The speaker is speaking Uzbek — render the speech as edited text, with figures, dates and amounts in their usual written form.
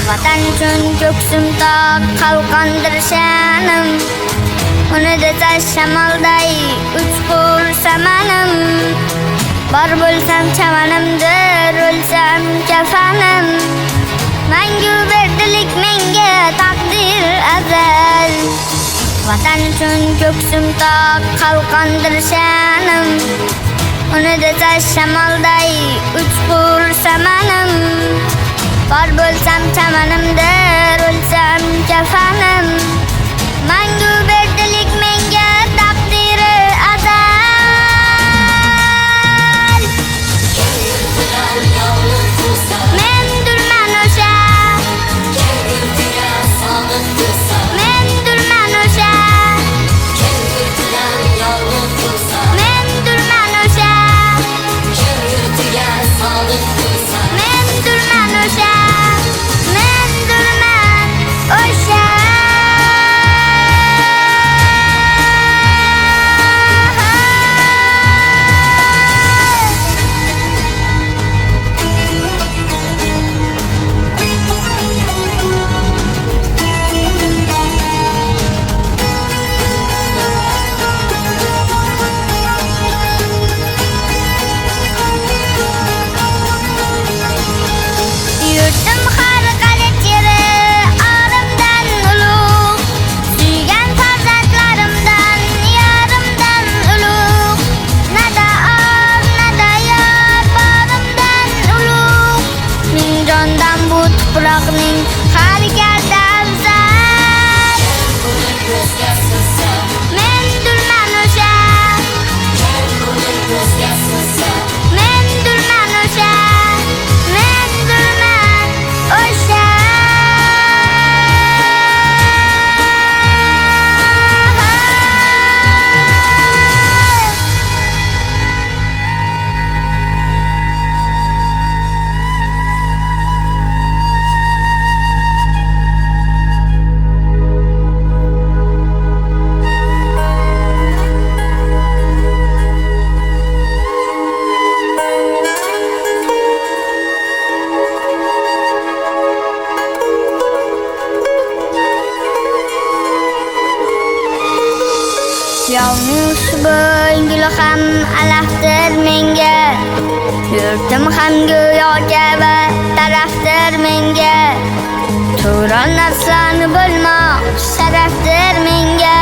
Vatan uchun ko'ksim toq, qalqondir sha'nim. Uni desa shamolday uchqur samanim. Bor bo'lsam chamanimdir, o'lsam kafanim. Mangu berdilik menga taqdir azal. Vatan uchun ko'ksim toq, qalqondir sha'nim. Uni desa shamolday uchqur samanim. Bor bo'lsam chamanimdir, o'lsam kafanim. Mangu berdilik menga taqdiri azal. Mendurman o'sha, mendurman o'sha, mendurman o'sha, mendurman o'sha, mendurman o'sha. Yurtim har qalachiri olimdan ulug', suygan farzandlarimdan yarimdan ulug'. Nada or, nada yor borimdan ulug'. Ming jondan bu tuproqning hargada afzal. Mendurman o'sha, mendurman o'sha, mendurman o'sha. Yovning xushbo'y ham alafdir menga. Yurtim ham go'yo kabi tarafdir menga. Turon arsloni bo'lmoq sharafdir menga.